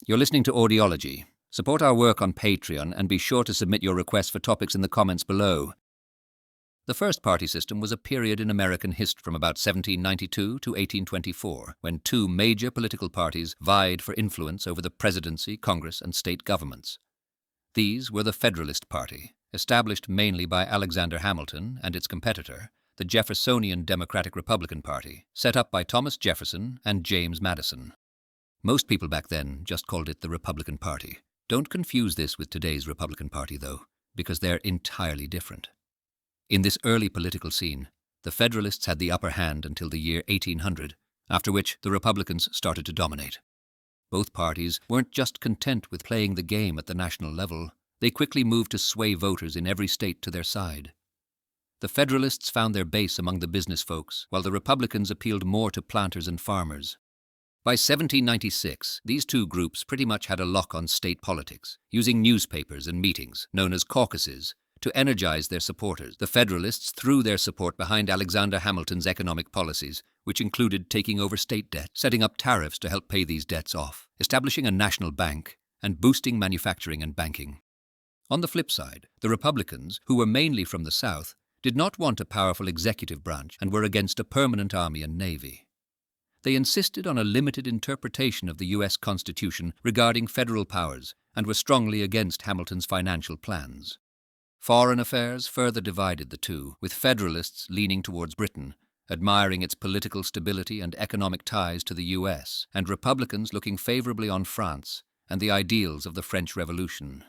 You're listening to Audiology. Support our work on Patreon and be sure to submit your requests for topics in the comments below. The first party system was a period in American history from about 1792 to 1824, when two major political parties vied for influence over the presidency, Congress, and state governments. These were the Federalist Party, established mainly by Alexander Hamilton and its competitor, the Jeffersonian Democratic-Republican Party, set up by Thomas Jefferson and James Madison. Most people back then just called it the Republican Party. Don't confuse this with today's Republican Party, though, because they're entirely different. In this early political scene, the Federalists had the upper hand until the year 1800, after which the Republicans started to dominate. Both parties weren't just content with playing the game at the national level, they quickly moved to sway voters in every state to their side. The Federalists found their base among the business folks, while the Republicans appealed more to planters and farmers. By 1796, these two groups pretty much had a lock on state politics, using newspapers and meetings, known as caucuses, to energize their supporters. The Federalists threw their support behind Alexander Hamilton's economic policies, which included taking over state debt, setting up tariffs to help pay these debts off, establishing a national bank, and boosting manufacturing and banking. On the flip side, the Republicans, who were mainly from the South, did not want a powerful executive branch and were against a permanent army and navy. They insisted on a limited interpretation of the U.S. Constitution regarding federal powers and were strongly against Hamilton's financial plans. Foreign affairs further divided the two, with Federalists leaning towards Britain, admiring its political stability and economic ties to the U.S., and Republicans looking favorably on France and the ideals of the French Revolution.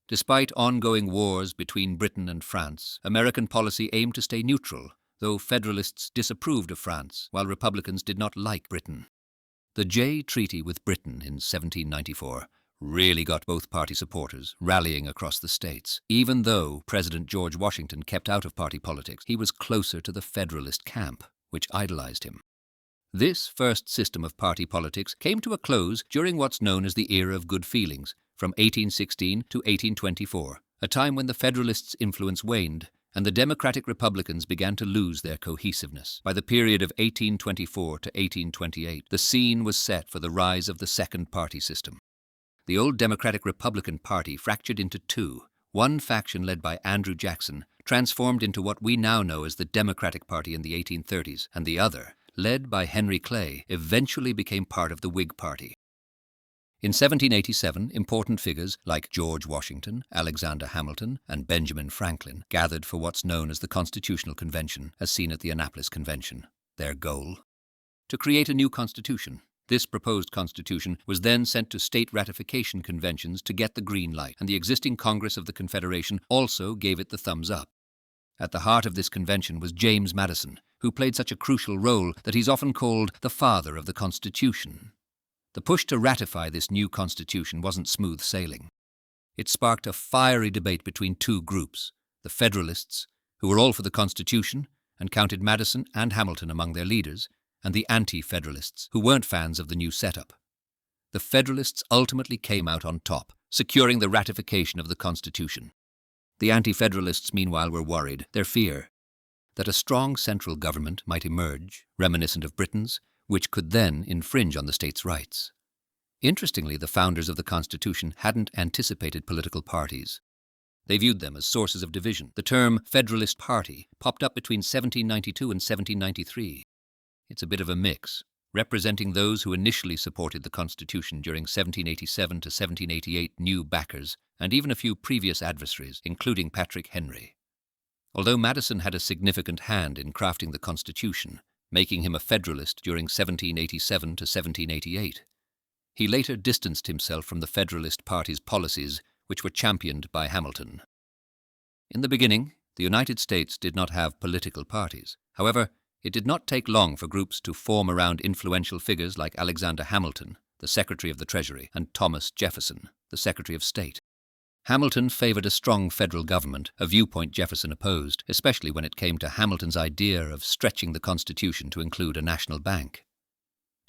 Despite ongoing wars between Britain and France, American policy aimed to stay neutral, though Federalists disapproved of France, while Republicans did not like Britain. The Jay Treaty with Britain in 1794 really got both party supporters rallying across the states. Even though President George Washington kept out of party politics, he was closer to the Federalist camp, which idolized him. This first system of party politics came to a close during what's known as the Era of Good Feelings, from 1816 to 1824, a time when the Federalists' influence waned and the Democratic Republicans began to lose their cohesiveness. By the period of 1824 to 1828, the scene was set for the rise of the second party system. The old Democratic-Republican Party fractured into two. One faction led by Andrew Jackson transformed into what we now know as the Democratic Party in the 1830s, and the other, led by Henry Clay, eventually became part of the Whig Party. In 1787, important figures like George Washington, Alexander Hamilton, and Benjamin Franklin gathered for what's known as the Constitutional Convention, as seen at the Annapolis Convention. Their goal? To create a new constitution. This proposed constitution was then sent to state ratification conventions to get the green light, and the existing Congress of the Confederation also gave it the thumbs up. At the heart of this convention was James Madison, who played such a crucial role that he's often called the father of the Constitution. The push to ratify this new constitution wasn't smooth sailing. It sparked a fiery debate between two groups, the Federalists, who were all for the Constitution and counted Madison and Hamilton among their leaders, and the anti-Federalists, who weren't fans of the new setup. The Federalists ultimately came out on top, securing the ratification of the Constitution. The anti-Federalists, meanwhile, were worried, their fear, that a strong central government might emerge, reminiscent of Britain's, which could then infringe on the states' rights. Interestingly, the founders of the Constitution hadn't anticipated political parties. They viewed them as sources of division. The term Federalist Party popped up between 1792 and 1793. It's a bit of a mix, representing those who initially supported the Constitution during 1787 to 1788 new backers, and even a few previous adversaries, including Patrick Henry. Although Madison had a significant hand in crafting the Constitution, making him a Federalist during 1787 to 1788, he later distanced himself from the Federalist Party's policies, which were championed by Hamilton. In the beginning, the United States did not have political parties. However, it did not take long for groups to form around influential figures like Alexander Hamilton, the Secretary of the Treasury, and Thomas Jefferson, the Secretary of State. Hamilton favored a strong federal government, a viewpoint Jefferson opposed, especially when it came to Hamilton's idea of stretching the Constitution to include a national bank.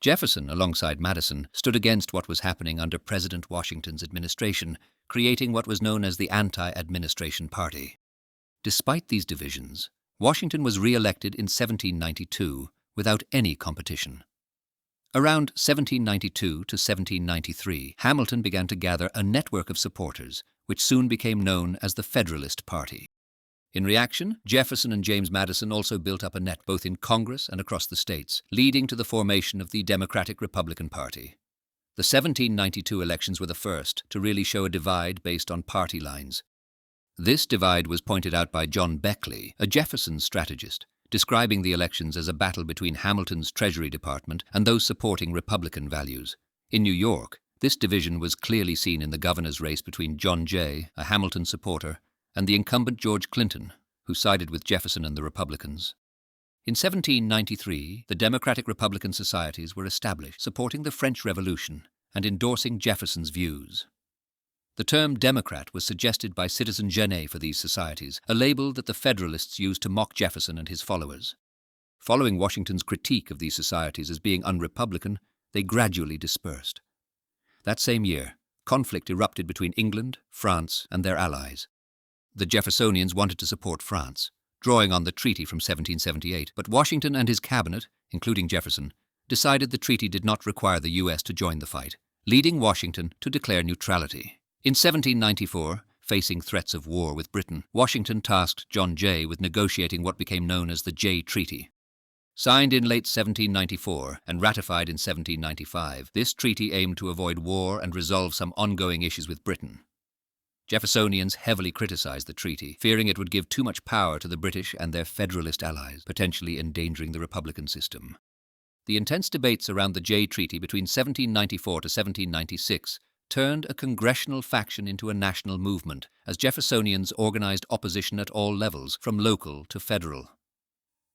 Jefferson, alongside Madison, stood against what was happening under President Washington's administration, creating what was known as the Anti-Administration Party. Despite these divisions, Washington was re-elected in 1792 without any competition. Around 1792 to 1793, Hamilton began to gather a network of supporters, which soon became known as the Federalist Party. In reaction, Jefferson and James Madison also built up a net both in Congress and across the states, leading to the formation of the Democratic-Republican Party. The 1792 elections were the first to really show a divide based on party lines. This divide was pointed out by John Beckley, a Jefferson strategist, describing the elections as a battle between Hamilton's Treasury Department and those supporting Republican values. In New York, this division was clearly seen in the governor's race between John Jay, a Hamilton supporter, and the incumbent George Clinton, who sided with Jefferson and the Republicans. In 1793, the Democratic-Republican societies were established, supporting the French Revolution and endorsing Jefferson's views. The term Democrat was suggested by Citizen Genet for these societies, a label that the Federalists used to mock Jefferson and his followers. Following Washington's critique of these societies as being unrepublican, they gradually dispersed. That same year, conflict erupted between England, France, and their allies. The Jeffersonians wanted to support France, drawing on the treaty from 1778, but Washington and his cabinet, including Jefferson, decided the treaty did not require the U.S. to join the fight, leading Washington to declare neutrality. In 1794, facing threats of war with Britain, Washington tasked John Jay with negotiating what became known as the Jay Treaty. Signed in late 1794 and ratified in 1795, this treaty aimed to avoid war and resolve some ongoing issues with Britain. Jeffersonians heavily criticized the treaty, fearing it would give too much power to the British and their Federalist allies, potentially endangering the Republican system. The intense debates around the Jay Treaty between 1794 to 1796 turned a congressional faction into a national movement, as Jeffersonians organized opposition at all levels, from local to federal.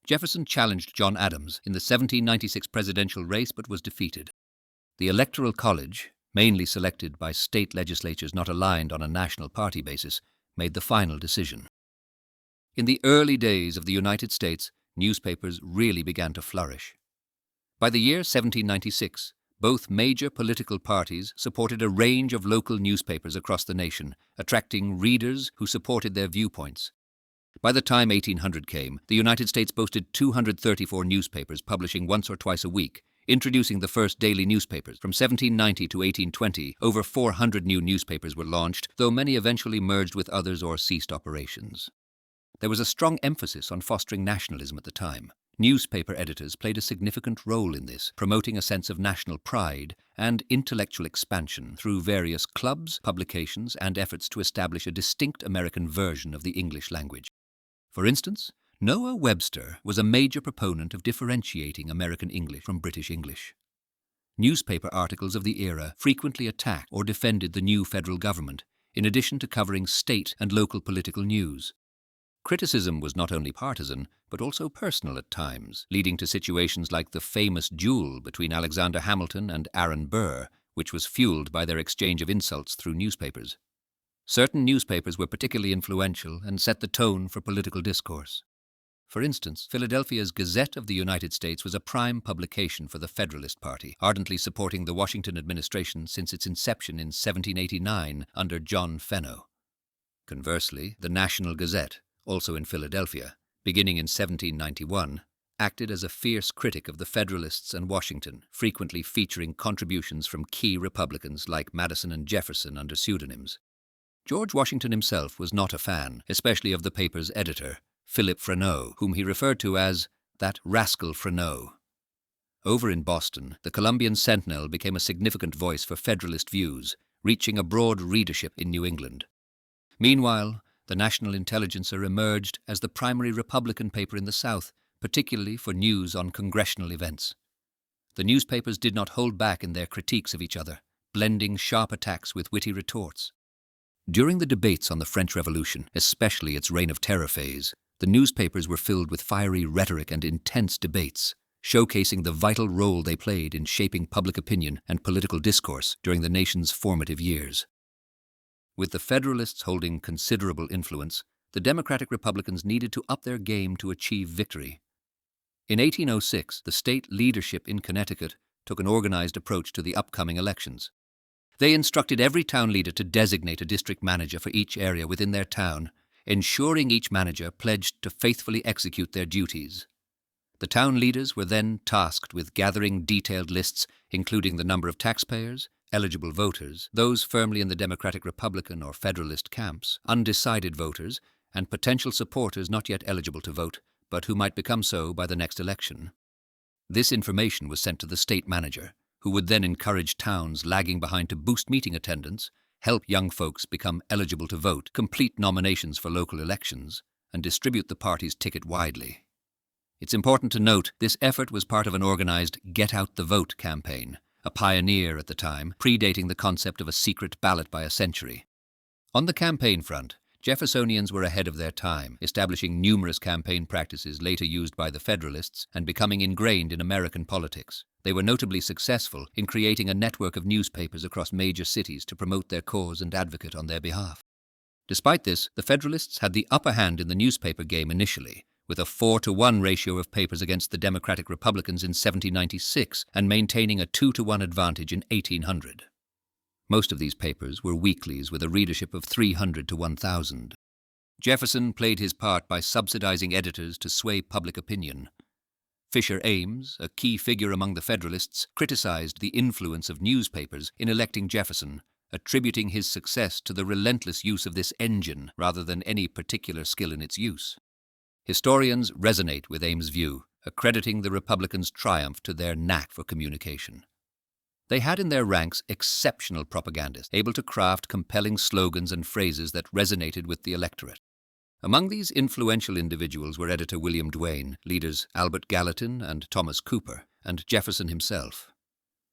Jefferson challenged John Adams in the 1796 presidential race but was defeated. The Electoral College, mainly selected by state legislatures not aligned on a national party basis, made the final decision. In the early days of the United States, newspapers really began to flourish. By the year 1796, both major political parties supported a range of local newspapers across the nation, attracting readers who supported their viewpoints. By the time 1800 came, the United States boasted 234 newspapers publishing once or twice a week, introducing the first daily newspapers. From 1790 to 1820, over 400 new newspapers were launched, though many eventually merged with others or ceased operations. There was a strong emphasis on fostering nationalism at the time. Newspaper editors played a significant role in this, promoting a sense of national pride and intellectual expansion through various clubs, publications, and efforts to establish a distinct American version of the English language. For instance, Noah Webster was a major proponent of differentiating American English from British English. Newspaper articles of the era frequently attacked or defended the new federal government, in addition to covering state and local political news. Criticism was not only partisan, but also personal at times, leading to situations like the famous duel between Alexander Hamilton and Aaron Burr, which was fueled by their exchange of insults through newspapers. Certain newspapers were particularly influential and set the tone for political discourse. For instance, Philadelphia's Gazette of the United States was a prime publication for the Federalist Party, ardently supporting the Washington administration since its inception in 1789 under John Fenno. Conversely, the National Gazette, also in Philadelphia, beginning in 1791, acted as a fierce critic of the Federalists and Washington, frequently featuring contributions from key Republicans like Madison and Jefferson under pseudonyms. George Washington himself was not a fan, especially of the paper's editor, Philip Freneau, whom he referred to as that rascal Freneau. Over in Boston, the Columbian Sentinel became a significant voice for Federalist views, reaching a broad readership in New England. Meanwhile, the National Intelligencer emerged as the primary Republican paper in the South, particularly for news on congressional events. The newspapers did not hold back in their critiques of each other, blending sharp attacks with witty retorts. During the debates on the French Revolution, especially its Reign of Terror phase, the newspapers were filled with fiery rhetoric and intense debates, showcasing the vital role they played in shaping public opinion and political discourse during the nation's formative years. With the Federalists holding considerable influence, the Democratic Republicans needed to up their game to achieve victory. In 1806, the state leadership in Connecticut took an organized approach to the upcoming elections. They instructed every town leader to designate a district manager for each area within their town, ensuring each manager pledged to faithfully execute their duties. The town leaders were then tasked with gathering detailed lists including the number of taxpayers, eligible voters, those firmly in the Democratic-Republican or Federalist camps, undecided voters, and potential supporters not yet eligible to vote, but who might become so by the next election. This information was sent to the state manager, who would then encourage towns lagging behind to boost meeting attendance, help young folks become eligible to vote, complete nominations for local elections, and distribute the party's ticket widely. It's important to note this effort was part of an organized Get Out the Vote campaign, a pioneer at the time, predating the concept of a secret ballot by a century. On the campaign front, Jeffersonians were ahead of their time, establishing numerous campaign practices later used by the Federalists and becoming ingrained in American politics. They were notably successful in creating a network of newspapers across major cities to promote their cause and advocate on their behalf. Despite this, the Federalists had the upper hand in the newspaper game initially, with a 4-to-1 ratio of papers against the Democratic Republicans in 1796 and maintaining a 2-to-1 advantage in 1800. Most of these papers were weeklies with a readership of 300 to 1,000. Jefferson played his part by subsidizing editors to sway public opinion. Fisher Ames, a key figure among the Federalists, criticized the influence of newspapers in electing Jefferson, attributing his success to the relentless use of this engine rather than any particular skill in its use. Historians resonate with Ames' view, accrediting the Republicans' triumph to their knack for communication. They had in their ranks exceptional propagandists, able to craft compelling slogans and phrases that resonated with the electorate. Among these influential individuals were editor William Duane, leaders Albert Gallatin and Thomas Cooper, and Jefferson himself.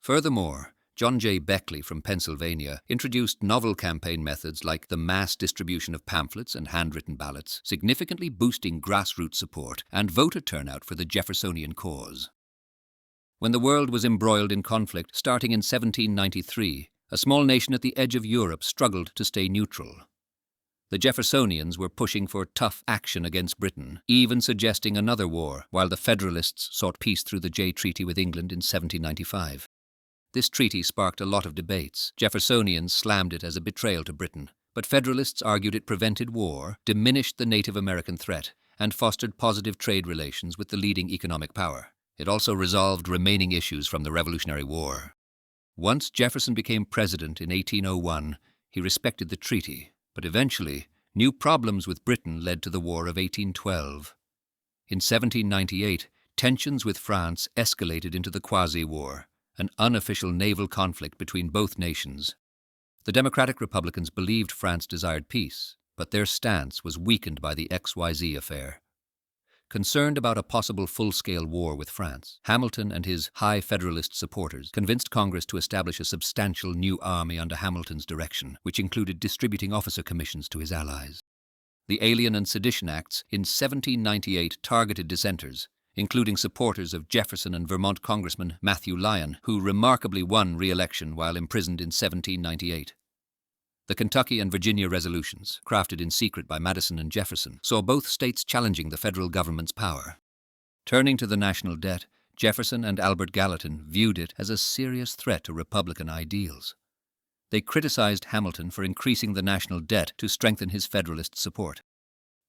Furthermore, John J. Beckley from Pennsylvania introduced novel campaign methods like the mass distribution of pamphlets and handwritten ballots, significantly boosting grassroots support and voter turnout for the Jeffersonian cause. When the world was embroiled in conflict starting in 1793, a small nation at the edge of Europe struggled to stay neutral. The Jeffersonians were pushing for tough action against Britain, even suggesting another war, while the Federalists sought peace through the Jay Treaty with England in 1795. This treaty sparked a lot of debates. Jeffersonians slammed it as a betrayal to Britain, but Federalists argued it prevented war, diminished the Native American threat, and fostered positive trade relations with the leading economic power. It also resolved remaining issues from the Revolutionary War. Once Jefferson became president in 1801, he respected the treaty, but eventually, new problems with Britain led to the War of 1812. In 1798, tensions with France escalated into the Quasi-War, an unofficial naval conflict between both nations. The Democratic Republicans believed France desired peace, but their stance was weakened by the XYZ affair. Concerned about a possible full-scale war with France, Hamilton and his high Federalist supporters convinced Congress to establish a substantial new army under Hamilton's direction, which included distributing officer commissions to his allies. The Alien and Sedition Acts in 1798 targeted dissenters, including supporters of Jefferson and Vermont Congressman Matthew Lyon, who remarkably won re-election while imprisoned in 1798. The Kentucky and Virginia resolutions, crafted in secret by Madison and Jefferson, saw both states challenging the federal government's power. Turning to the national debt, Jefferson and Albert Gallatin viewed it as a serious threat to Republican ideals. They criticized Hamilton for increasing the national debt to strengthen his Federalist support.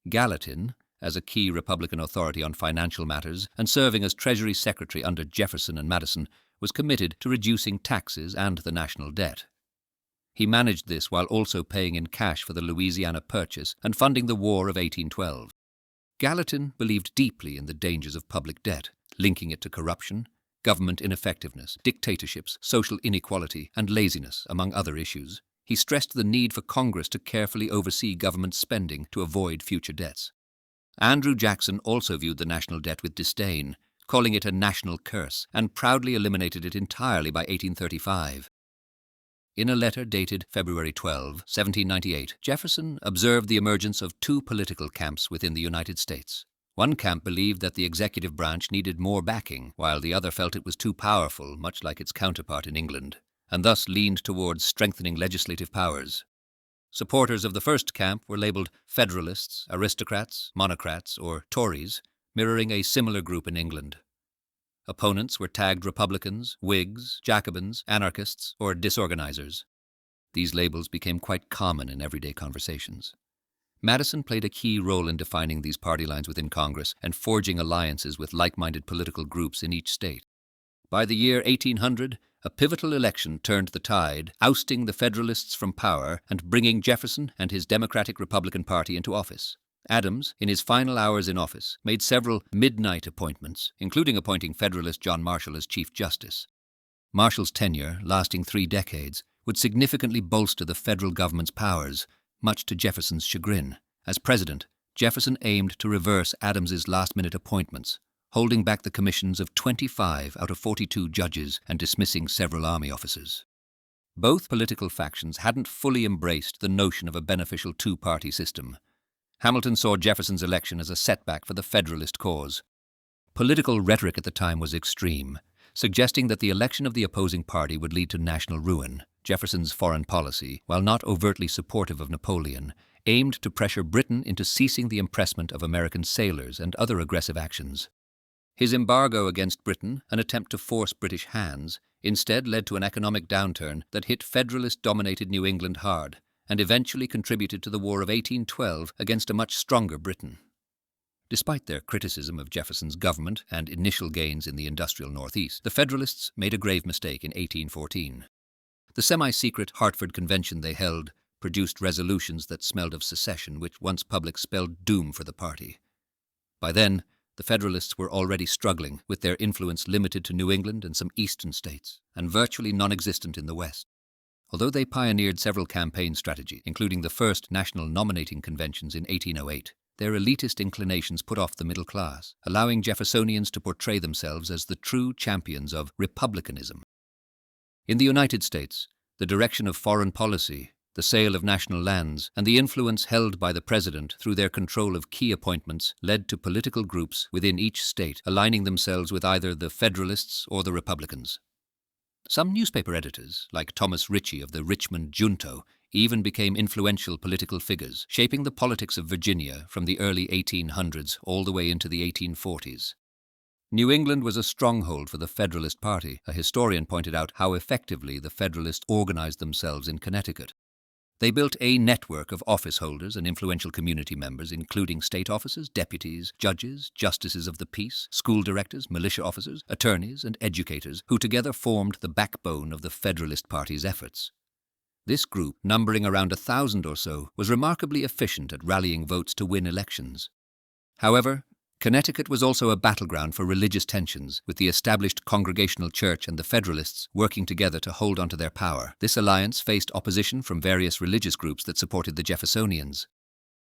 Gallatin, as a key Republican authority on financial matters and serving as Treasury Secretary under Jefferson and Madison, was committed to reducing taxes and the national debt. He managed this while also paying in cash for the Louisiana Purchase and funding the War of 1812. Gallatin believed deeply in the dangers of public debt, linking it to corruption, government ineffectiveness, dictatorships, social inequality, and laziness, among other issues. He stressed the need for Congress to carefully oversee government spending to avoid future debts. Andrew Jackson also viewed the national debt with disdain, calling it a national curse, and proudly eliminated it entirely by 1835. In a letter dated February 12, 1798, Jefferson observed the emergence of two political camps within the United States. One camp believed that the executive branch needed more backing, while the other felt it was too powerful, much like its counterpart in England, and thus leaned towards strengthening legislative powers. Supporters of the first camp were labeled Federalists, Aristocrats, Monocrats, or Tories, mirroring a similar group in England. Opponents were tagged Republicans, Whigs, Jacobins, anarchists, or disorganizers. These labels became quite common in everyday conversations. Madison played a key role in defining these party lines within Congress and forging alliances with like-minded political groups in each state. By the year 1800, a pivotal election turned the tide, ousting the Federalists from power and bringing Jefferson and his Democratic-Republican Party into office. Adams, in his final hours in office, made several midnight appointments, including appointing Federalist John Marshall as Chief Justice. Marshall's tenure, lasting 3 decades, would significantly bolster the federal government's powers, much to Jefferson's chagrin. As president, Jefferson aimed to reverse Adams's last-minute appointments, holding back the commissions of 25 out of 42 judges and dismissing several army officers. Both political factions hadn't fully embraced the notion of a beneficial two-party system. Hamilton saw Jefferson's election as a setback for the Federalist cause. Political rhetoric at the time was extreme, suggesting that the election of the opposing party would lead to national ruin. Jefferson's foreign policy, while not overtly supportive of Napoleon, aimed to pressure Britain into ceasing the impressment of American sailors and other aggressive actions. His embargo against Britain, an attempt to force British hands, instead led to an economic downturn that hit Federalist-dominated New England hard and eventually contributed to the War of 1812 against a much stronger Britain. Despite their criticism of Jefferson's government and initial gains in the industrial Northeast, the Federalists made a grave mistake in 1814. The semi-secret Hartford Convention they held produced resolutions that smelled of secession, which once public spelled doom for the party. By then, the Federalists were already struggling, with their influence limited to New England and some eastern states, and virtually non-existent in the West. Although they pioneered several campaign strategies, including the first national nominating conventions in 1808, their elitist inclinations put off the middle class, allowing Jeffersonians to portray themselves as the true champions of republicanism. In the United States, the direction of foreign policy, the sale of national lands, and the influence held by the president through their control of key appointments led to political groups within each state aligning themselves with either the Federalists or the Republicans. Some newspaper editors, like Thomas Ritchie of the Richmond Junto, even became influential political figures, shaping the politics of Virginia from the early 1800s all the way into the 1840s. New England was a stronghold for the Federalist Party. A historian pointed out how effectively the Federalists organized themselves in Connecticut. They built a network of office holders and influential community members, including state officers, deputies, judges, justices of the peace, school directors, militia officers, attorneys, and educators, who together formed the backbone of the Federalist Party's efforts. This group, numbering around 1,000 or so, was remarkably efficient at rallying votes to win elections. However, Connecticut was also a battleground for religious tensions, with the established Congregational Church and the Federalists working together to hold onto their power. This alliance faced opposition from various religious groups that supported the Jeffersonians.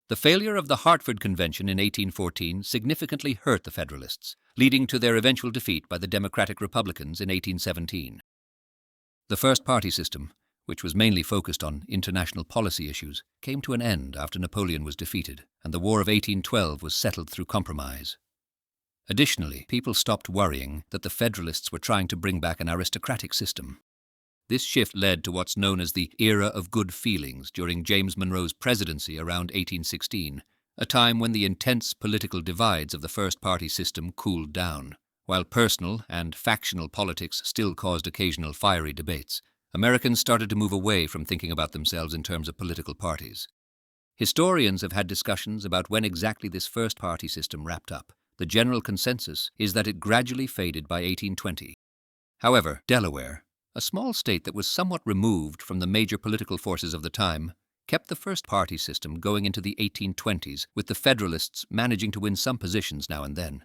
The failure of the Hartford Convention in 1814 significantly hurt the Federalists, leading to their eventual defeat by the Democratic-Republicans in 1817. The first party system, which was mainly focused on international policy issues, came to an end after Napoleon was defeated, and the War of 1812 was settled through compromise. Additionally, people stopped worrying that the Federalists were trying to bring back an aristocratic system. This shift led to what's known as the Era of Good Feelings during James Monroe's presidency around 1816, a time when the intense political divides of the first party system cooled down. While personal and factional politics still caused occasional fiery debates, Americans started to move away from thinking about themselves in terms of political parties. Historians have had discussions about when exactly this first party system wrapped up. The general consensus is that it gradually faded by 1820. However, Delaware, a small state that was somewhat removed from the major political forces of the time, kept the first party system going into the 1820s, with the Federalists managing to win some positions now and then.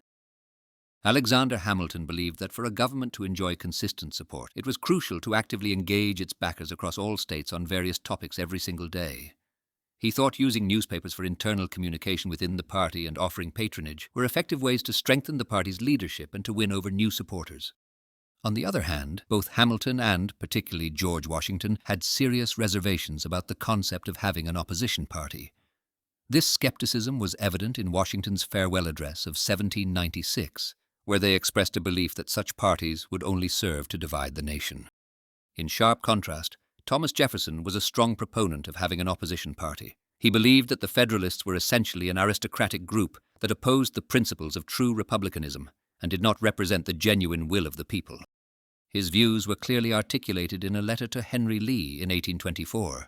Alexander Hamilton believed that for a government to enjoy consistent support, it was crucial to actively engage its backers across all states on various topics every single day. He thought using newspapers for internal communication within the party and offering patronage were effective ways to strengthen the party's leadership and to win over new supporters. On the other hand, both Hamilton and, particularly George Washington, had serious reservations about the concept of having an opposition party. This skepticism was evident in Washington's farewell address of 1796, where they expressed a belief that such parties would only serve to divide the nation. In sharp contrast, Thomas Jefferson was a strong proponent of having an opposition party. He believed that the Federalists were essentially an aristocratic group that opposed the principles of true republicanism and did not represent the genuine will of the people. His views were clearly articulated in a letter to Henry Lee in 1824.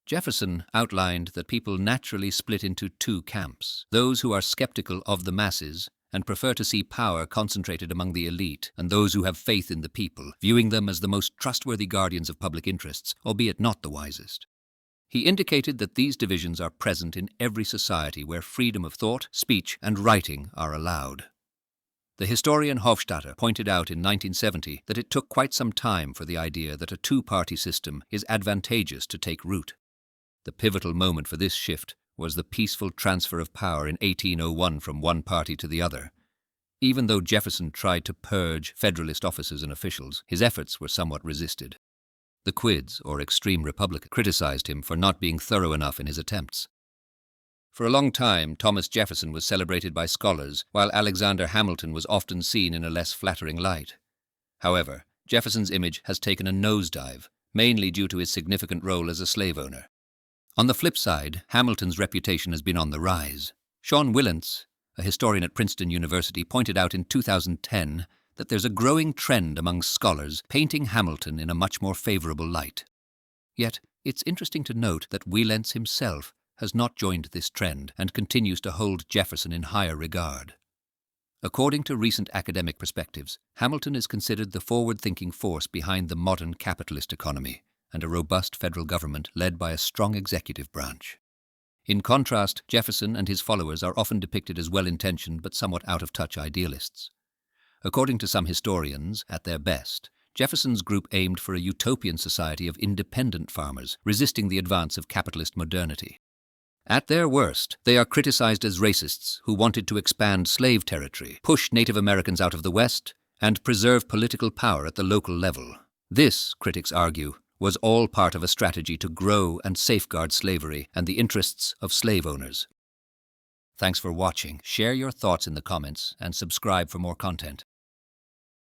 Jefferson outlined that people naturally split into two camps: those who are skeptical of the masses and prefer to see power concentrated among the elite, and those who have faith in the people, viewing them as the most trustworthy guardians of public interests, albeit not the wisest. He indicated that these divisions are present in every society where freedom of thought, speech, and writing are allowed. The historian Hofstadter pointed out in 1970 that it took quite some time for the idea that a two-party system is advantageous to take root. The pivotal moment for this shift was the peaceful transfer of power in 1801 from one party to the other. Even though Jefferson tried to purge Federalist officers and officials, his efforts were somewhat resisted. The Quids, or extreme Republicans, criticized him for not being thorough enough in his attempts. For a long time, Thomas Jefferson was celebrated by scholars, while Alexander Hamilton was often seen in a less flattering light. However, Jefferson's image has taken a nosedive, mainly due to his significant role as a slave owner. On the flip side, Hamilton's reputation has been on the rise. Sean Willents, a historian at Princeton University, pointed out in 2010 that there's a growing trend among scholars painting Hamilton in a much more favorable light. Yet, it's interesting to note that Willents himself has not joined this trend and continues to hold Jefferson in higher regard. According to recent academic perspectives, Hamilton is considered the forward-thinking force behind the modern capitalist economy and a robust federal government led by a strong executive branch. In contrast, Jefferson and his followers are often depicted as well-intentioned but somewhat out-of-touch idealists. According to some historians, at their best, Jefferson's group aimed for a utopian society of independent farmers, resisting the advance of capitalist modernity. At their worst, they are criticized as racists who wanted to expand slave territory, push Native Americans out of the West, and preserve political power at the local level. This, critics argue, was all part of a strategy to grow and safeguard slavery and the interests of slave owners. Thanks for watching. Share your thoughts in the comments and subscribe for more content.